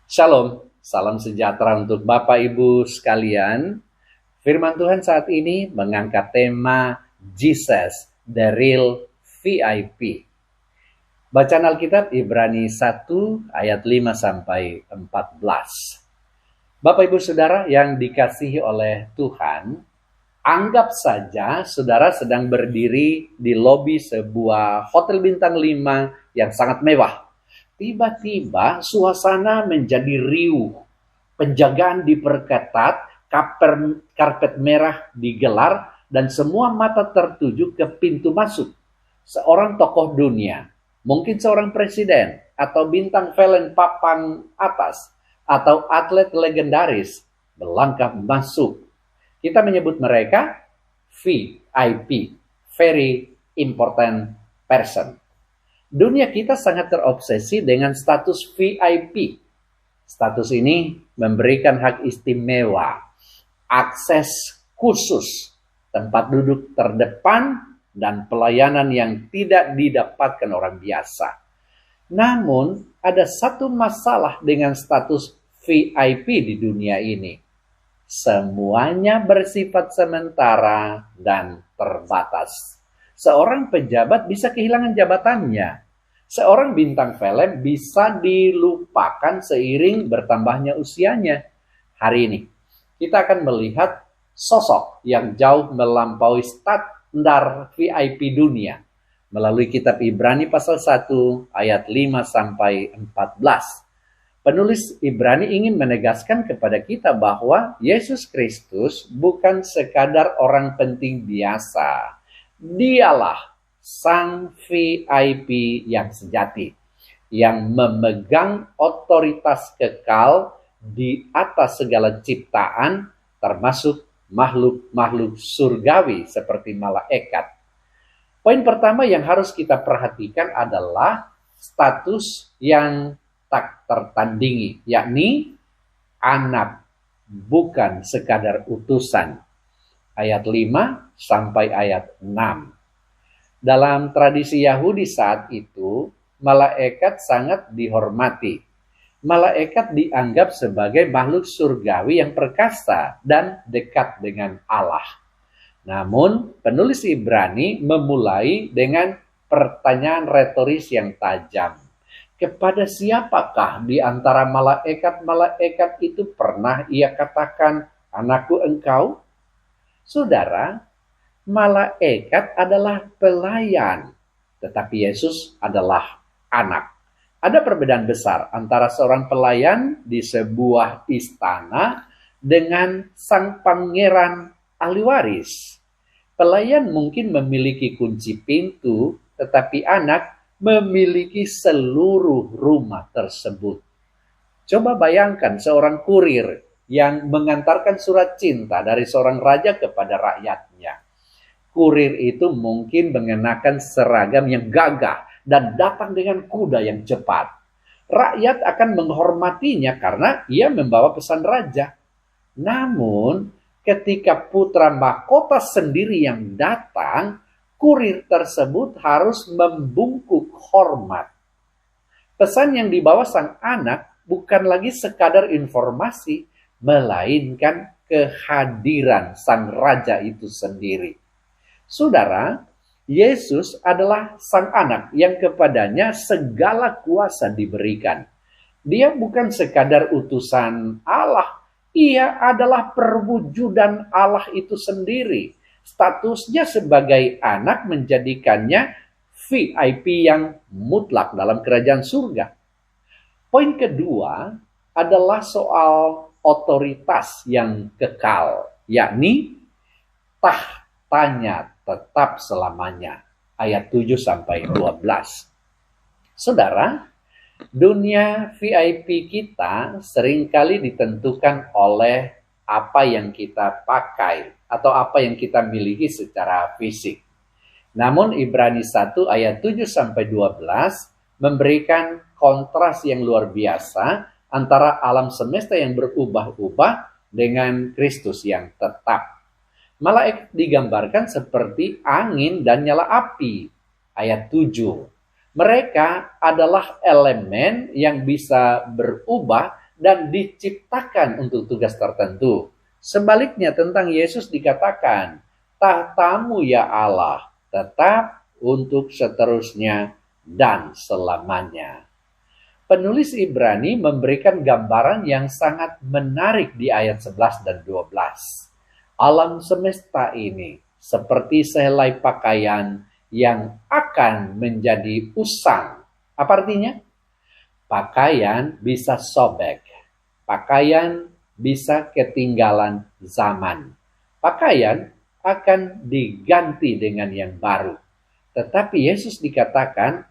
Shalom, salam sejahtera untuk Bapak Ibu sekalian. Firman Tuhan saat ini mengangkat tema Jesus, the real VIP. Bacaan Alkitab Ibrani 1 ayat 5 sampai 14. Bapak Ibu Saudara yang dikasihi oleh Tuhan, anggap saja saudara sedang berdiri di lobi sebuah hotel bintang 5 yang sangat mewah. Tiba-tiba suasana menjadi riuh, penjagaan diperketat, karpet merah digelar, dan semua mata tertuju ke pintu masuk. Seorang tokoh dunia, mungkin seorang presiden, atau bintang film papan atas, atau atlet legendaris, melangkah masuk. Kita menyebut mereka VIP, Very Important Person. Dunia kita sangat terobsesi dengan status VIP. Status ini memberikan hak istimewa, akses khusus, tempat duduk terdepan, dan pelayanan yang tidak didapatkan orang biasa. Namun, ada satu masalah dengan status VIP di dunia ini. Semuanya bersifat sementara dan terbatas. Seorang pejabat bisa kehilangan jabatannya. Seorang bintang film bisa dilupakan seiring bertambahnya usianya. Hari ini, kita akan melihat sosok yang jauh melampaui standar VIP dunia melalui kitab Ibrani pasal 1 ayat 5 sampai 14. Penulis Ibrani ingin menegaskan kepada kita bahwa Yesus Kristus bukan sekadar orang penting biasa. Dialah sang VIP yang sejati, yang memegang otoritas kekal di atas segala ciptaan, termasuk makhluk-makhluk surgawi seperti malaikat. Poin pertama yang harus kita perhatikan adalah status yang tak tertandingi, yakni anak, bukan sekadar utusan. Ayat 5 sampai ayat 6. Dalam tradisi Yahudi saat itu, malaikat sangat dihormati. Malaikat dianggap sebagai makhluk surgawi yang perkasa dan dekat dengan Allah. Namun, penulis Ibrani memulai dengan pertanyaan retoris yang tajam. Kepada siapakah di antara malaikat-malaikat itu pernah ia katakan, "Anakku engkau"? Saudara, malaikat adalah pelayan, tetapi Yesus adalah anak. Ada perbedaan besar antara seorang pelayan di sebuah istana dengan sang pangeran ahli waris. Pelayan mungkin memiliki kunci pintu, tetapi anak memiliki seluruh rumah tersebut. Coba bayangkan seorang kurir yang mengantarkan surat cinta dari seorang raja kepada rakyatnya. Kurir itu mungkin mengenakan seragam yang gagah dan datang dengan kuda yang cepat. Rakyat akan menghormatinya karena ia membawa pesan raja. Namun, ketika putra mahkota sendiri yang datang, kurir tersebut harus membungkuk hormat. Pesan yang dibawa sang anak bukan lagi sekadar informasi, melainkan kehadiran sang raja itu sendiri. Saudara, Yesus adalah sang anak yang kepadanya segala kuasa diberikan. Dia bukan sekadar utusan Allah, ia adalah perwujudan Allah itu sendiri. Statusnya sebagai anak menjadikannya VIP yang mutlak dalam kerajaan surga. Poin kedua adalah soal otoritas yang kekal, yakni tahtanya tetap selamanya. Ayat 7 sampai 12. Saudara, dunia VIP kita seringkali ditentukan oleh apa yang kita pakai atau apa yang kita miliki secara fisik. Namun Ibrani 1 ayat 7 sampai 12 memberikan kontras yang luar biasa antara alam semesta yang berubah-ubah dengan Kristus yang tetap. Malaikat digambarkan seperti angin dan nyala api. Ayat 7. Mereka adalah elemen yang bisa berubah dan diciptakan untuk tugas tertentu. Sebaliknya tentang Yesus dikatakan, tahtamu ya Allah tetap untuk seterusnya dan selamanya. Penulis Ibrani memberikan gambaran yang sangat menarik di ayat 11 dan 12. Alam semesta ini seperti sehelai pakaian yang akan menjadi usang. Apa artinya? Pakaian bisa sobek. Pakaian bisa ketinggalan zaman. Pakaian akan diganti dengan yang baru. Tetapi Yesus dikatakan,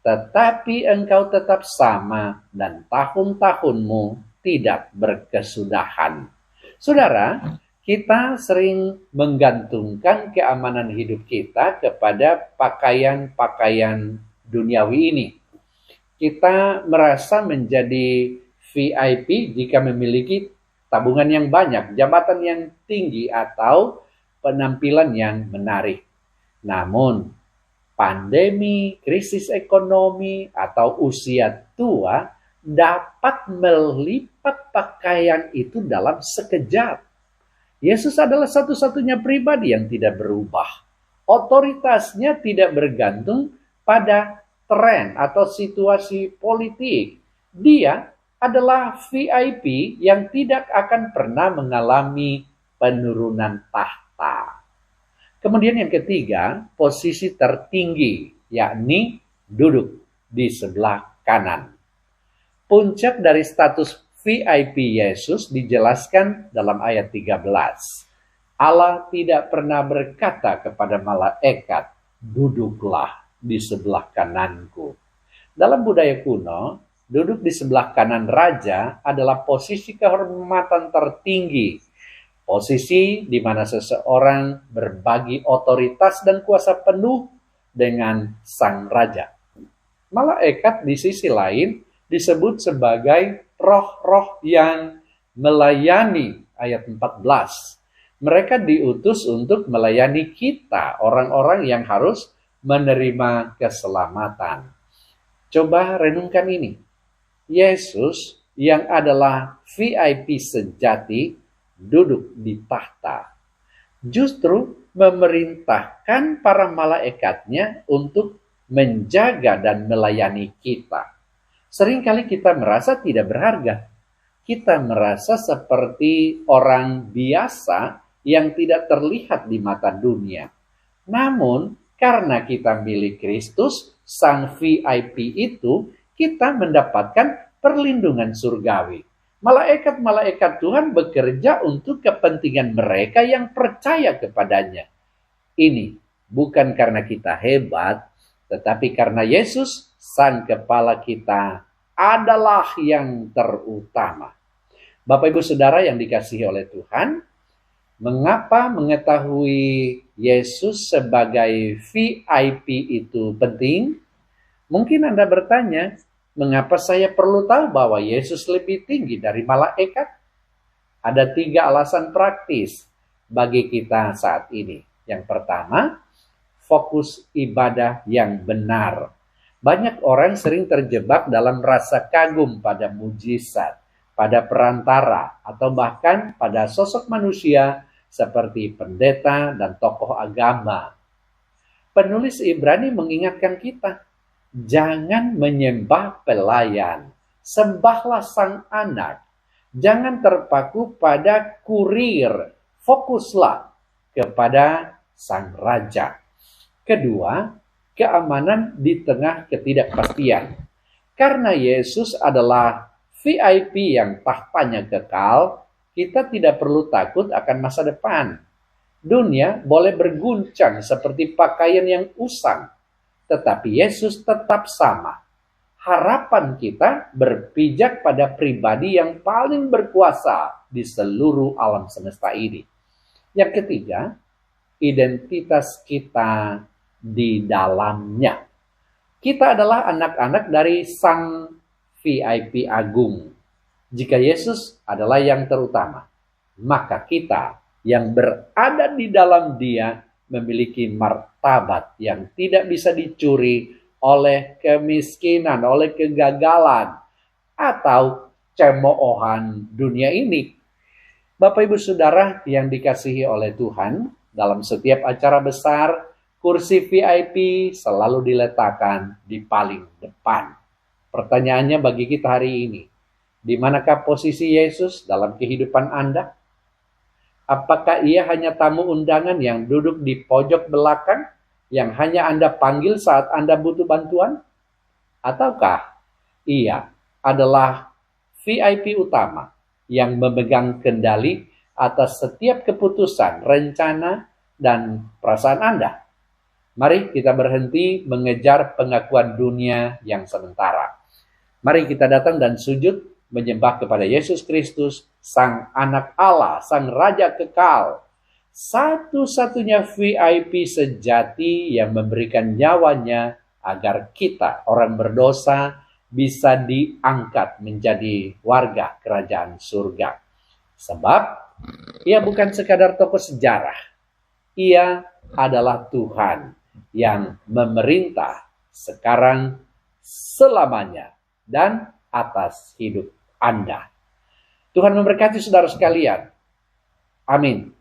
tetapi engkau tetap sama dan tahun-tahunmu tidak berkesudahan. Saudara, kita sering menggantungkan keamanan hidup kita kepada pakaian-pakaian duniawi ini. Kita merasa menjadi VIP jika memiliki tabungan yang banyak, jabatan yang tinggi, atau penampilan yang menarik. Namun, pandemi, krisis ekonomi, atau usia tua dapat melipat pakaian itu dalam sekejap. Yesus adalah satu-satunya pribadi yang tidak berubah. Otoritasnya tidak bergantung pada tren atau situasi politik. Dia adalah VIP yang tidak akan pernah mengalami penurunan tahta. Kemudian yang ketiga, posisi tertinggi, yakni duduk di sebelah kanan. Puncak dari status VIP Yesus dijelaskan dalam ayat 13. Allah tidak pernah berkata kepada malaikat, duduklah di sebelah kananku. Dalam budaya kuno, duduk di sebelah kanan raja adalah posisi kehormatan tertinggi. Posisi di mana seseorang berbagi otoritas dan kuasa penuh dengan sang raja. Malaikat di sisi lain disebut sebagai roh-roh yang melayani, ayat 14. Mereka diutus untuk melayani kita, orang-orang yang harus menerima keselamatan. Coba renungkan ini. Yesus yang adalah VIP sejati duduk di tahta. Justru memerintahkan para malaikatnya untuk menjaga dan melayani kita. Seringkali kita merasa tidak berharga. Kita merasa seperti orang biasa yang tidak terlihat di mata dunia. Namun, karena kita milik Kristus, sang VIP itu, kita mendapatkan perlindungan surgawi. Malaikat-malaikat Tuhan bekerja untuk kepentingan mereka yang percaya kepadanya. Ini bukan karena kita hebat, tetapi karena Yesus, sang kepala kita, adalah yang terutama. Bapak Ibu Saudara yang dikasihi oleh Tuhan, mengapa mengetahui Yesus sebagai VIP itu penting? Mungkin Anda bertanya, mengapa saya perlu tahu bahwa Yesus lebih tinggi dari malaikat? Ada 3 alasan praktis bagi kita saat ini. Yang pertama, fokus ibadah yang benar. Banyak orang sering terjebak dalam rasa kagum pada mujizat, pada perantara, atau bahkan pada sosok manusia seperti pendeta dan tokoh agama. Penulis Ibrani mengingatkan kita, jangan menyembah pelayan, sembahlah sang anak. Jangan terpaku pada kurir, fokuslah kepada sang raja. Kedua, keamanan di tengah ketidakpastian. Karena Yesus adalah VIP yang tahtanya kekal, kita tidak perlu takut akan masa depan. Dunia boleh berguncang seperti pakaian yang usang, tetapi Yesus tetap sama. Harapan kita berpijak pada pribadi yang paling berkuasa di seluruh alam semesta ini. Yang ketiga, identitas kita di dalamnya. Kita adalah anak-anak dari sang VIP agung. Jika Yesus adalah yang terutama, maka kita yang berada di dalam Dia memiliki martabat yang tidak bisa dicuri oleh kemiskinan, oleh kegagalan, atau cemoohan dunia ini. Bapak Ibu Saudara yang dikasihi oleh Tuhan, dalam setiap acara besar, kursi VIP selalu diletakkan di paling depan. Pertanyaannya bagi kita hari ini, di manakah posisi Yesus dalam kehidupan Anda? Apakah ia hanya tamu undangan yang duduk di pojok belakang, yang hanya Anda panggil saat Anda butuh bantuan? Ataukah ia adalah VIP utama yang memegang kendali atas setiap keputusan, rencana, dan perasaan Anda? Mari kita berhenti mengejar pengakuan dunia yang sementara. Mari kita datang dan sujud menyembah kepada Yesus Kristus, Sang Anak Allah, Sang Raja Kekal, satu-satunya VIP sejati yang memberikan nyawanya agar kita, orang berdosa, bisa diangkat menjadi warga kerajaan surga. Sebab ia bukan sekadar tokoh sejarah, ia adalah Tuhan yang memerintah sekarang, selamanya, dan atas hidup Anda. Tuhan memberkati saudara sekalian. Amin.